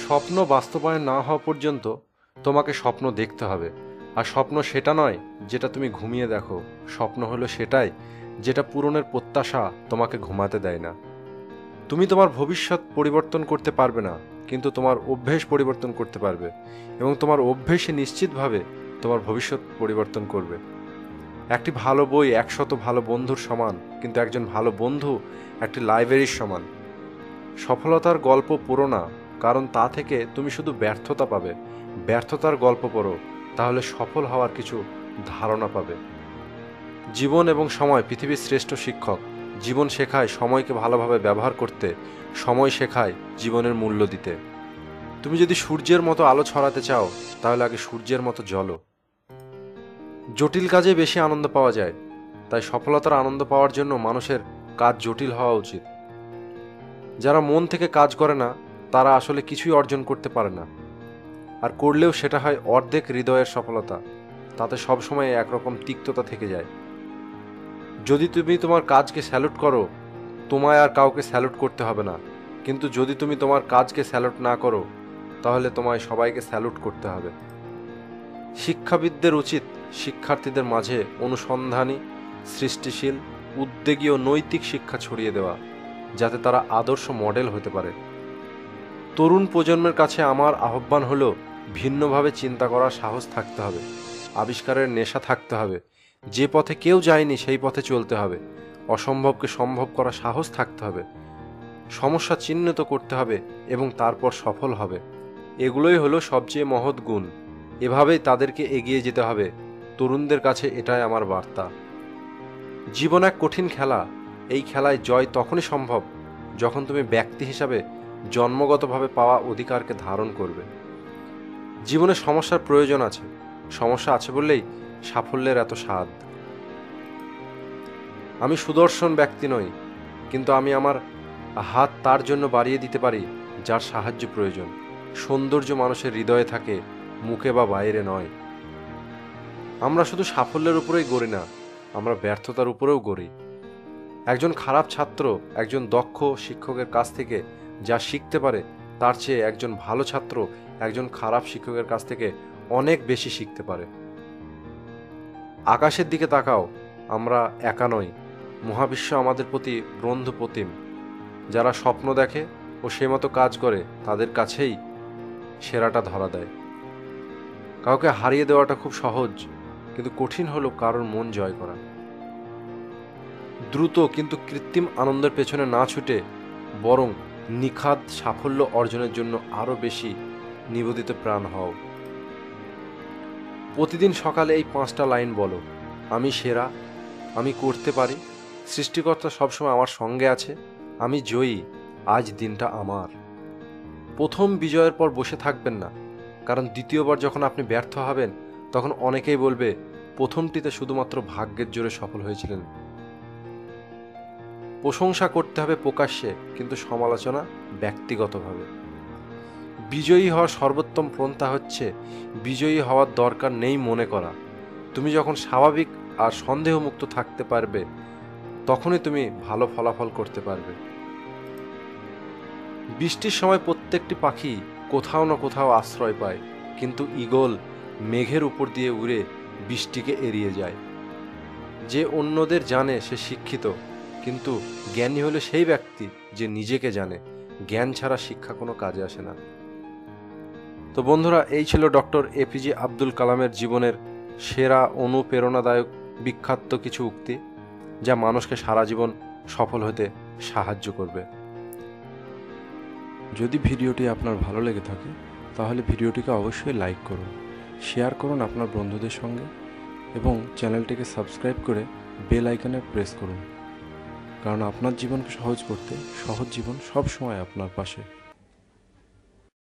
স্বপ্ন বাস্তবায়ন না হওয়া পর্যন্ত তোমাকে স্বপ্ন দেখতে হবে। আর স্বপ্ন সেটা নয় যেটা তুমি ঘুমিয়ে দেখো, স্বপ্ন হলো সেটাই যেটা পূরণের প্রত্যাশা তোমাকে ঘুমাতে দেয় না। তুমি তোমার ভবিষ্যৎ পরিবর্তন করতে পারবে না, কিন্তু তোমার অভ্যেস পরিবর্তন করতে পারবে, এবং তোমার অভ্যেসে নিশ্চিতভাবে তোমার ভবিষ্যৎ পরিবর্তন করবে। একটি ভালো বই 100 ভালো বন্ধুর সমান, কিন্তু একজন ভালো বন্ধু একটি লাইব্রেরির সমান। সফলতার গল্প পড়ো না, কারণ তা থেকে তুমি শুধু ব্যর্থতা পাবে। ব্যর্থতার গল্প পড়ো, তাহলে সফল হওয়ার কিছু ধারণা পাবে। জীবন এবং সময় পৃথিবীর শ্রেষ্ঠ শিক্ষক। জীবন শেখায় সময়কে ভালোভাবে ব্যবহার করতে, সময় শেখায় জীবনের মূল্য দিতে। তুমি যদি সূর্যের মতো আলো ছড়াতে চাও, তাহলে আগে সূর্যের মতো জ্বলো। জটিল কাজে বেশি আনন্দ পাওয়া যায়, তাই সফলতার আনন্দ পাওয়ার জন্য মানুষের কাজ জটিল হওয়া উচিত। যারা মন থেকে কাজ করে না, তারা আসলে কিছুই অর্জন করতে পারে না, আর করলেও সেটা হয় অর্ধেক হৃদয়ের সফলতা। তাতে সবসময় একরকম তিক্ততা থেকে যায়। যদি তুমি তোমার কাজকে স্যালুট করো, তোমায় আর কাউকে স্যালুট করতে হবে না। কিন্তু যদি তুমি তোমার কাজকে স্যালুট না করো, তাহলে তোমায় সবাইকে স্যালুট করতে হবে। শিক্ষাবিদদের উচিত শিক্ষার্থীদের মাঝে অনুসন্ধানী, সৃষ্টিশীল, উদ্যোগী ও নৈতিক শিক্ষা ছড়িয়ে দেওয়া, যাতে তারা আদর্শ মডেল হতে পারে। তরুণ প্রজন্মের কাছে আমার আহ্বান হলো, ভিন্নভাবে চিন্তা করার সাহস থাকতে হবে, আবিষ্কারের নেশা থাকতে হবে। যে পথে কেউ যায়নি সেই পথে চলতে হবে। অসম্ভবকে সম্ভব করার সাহস থাকতে হবে। সমস্যা চিহ্নিত করতে হবে এবং তারপর সফল হবে। এগুলোই হলো সবচেয়ে মহৎ গুণ। এভাবেই তাদেরকে এগিয়ে যেতে হবে। তরুণদের কাছে এটাই আমার বার্তা। জীবন এক কঠিন খেলা। এই খেলায় জয় তখনই সম্ভব যখন তুমি ব্যক্তি হিসাবে জন্মগতভাবে পাওয়া অধিকারকে ধারণ করবে। জীবনে সমস্যার প্রয়োজন আছে। সমস্যা আছে বললেই সাফল্যের এত স্বাদ। আমি সুদর্শন ব্যক্তি নই, কিন্তু আমি আমার হাত তার জন্য বাড়িয়ে দিতে পারি যার সাহায্য প্রয়োজন। সৌন্দর্য মানুষের হৃদয়ে থাকে, মুখে বা বাইরে নয়। আমরা শুধু সাফল্যের উপরেই গড়ি না, আমরা ব্যর্থতার উপরেও গড়ি। একজন খারাপ ছাত্র একজন দক্ষ শিক্ষকের কাছ থেকে যা শিখতে পারে, তার চেয়ে একজন ভালো ছাত্র একজন খারাপ শিক্ষকের কাছ থেকে অনেক বেশি শিখতে পারে। আকাশের দিকে তাকাও, আমরা একা নই। মহাবিশ্ব আমাদের প্রতি বন্ধু প্রতিম। যারা স্বপ্ন দেখে ও সে মতো কাজ করে, তাদের কাছেই সেরাটা ধরা দেয়। কাউকে হারিয়ে দেওয়াটা খুব সহজ, কিন্তু কঠিন হলো কারোর মন জয় করা। দ্রুত কিন্তু কৃত্রিম আনন্দের পেছনে না ছুটে বরং নিখাদ সাফল্য অর্জনের জন্য আরও বেশি নিবেদিত প্রাণ হও। প্রতিদিন সকালে এই 5টা লাইন বলো। আমি সেরা, আমি করতে পারি, সৃষ্টিকর্তা সবসময় আমার সঙ্গে আছে, আমি জয়ী, আজ দিনটা আমার। প্রথম বিজয়ের পর বসে থাকবেন না, কারণ দ্বিতীয়বার যখন আপনি ব্যর্থ হবেন, তখন অনেকেই বলবে প্রথমটিতে শুধুমাত্র ভাগ্যের জোরে সফল হয়েছিলেন। প্রশংসা করতে হবে প্রকাশ্যে, কিন্তু সমালোচনা ব্যক্তিগতভাবে। বিজয়ী হওয়ার সর্বোত্তম পন্থা হচ্ছে বিজয়ী হওয়ার দরকার নেই মনে করা। তুমি যখন স্বাভাবিক আর সন্দেহমুক্ত থাকতে পারবে, তখনই তুমি ভালো ফলাফল করতে পারবে। বৃষ্টির সময় প্রত্যেকটি পাখি কোথাও না কোথাও আশ্রয় পায়, কিন্তু ঈগল মেঘের উপর দিয়ে উড়ে বৃষ্টিকে এড়িয়ে যায়। যে অন্যদের জানে সে শিক্ষিত, কিন্তু জ্ঞানী হলো সেই ব্যক্তি যে নিজেকে জানে। জ্ঞান ছাড়া শিক্ষা কোনো কাজে আসে না। তো বন্ধুরা, এই ছিল ডক্টর এপিজে আব্দুল কালামের জীবনের সেরা অনুপ্রেরণাদায়ক বিখ্যাত কিছু উক্তি, যা মানুষকে সারা জীবন সফল হতে সাহায্য করবে। যদি ভিডিওটি আপনার ভালো লেগে থাকে, তাহলে ভিডিওটিকে অবশ্যই লাইক করুন, শেয়ার করুন আপনার বন্ধুদের সঙ্গে, এবং চ্যানেলটিকে সাবস্ক্রাইব করে বেল আইকনে প্রেস করুন, কারণ আপনার জীবনকে সহজ করতে সহজ জীবন সব সময় আপনার পাশে।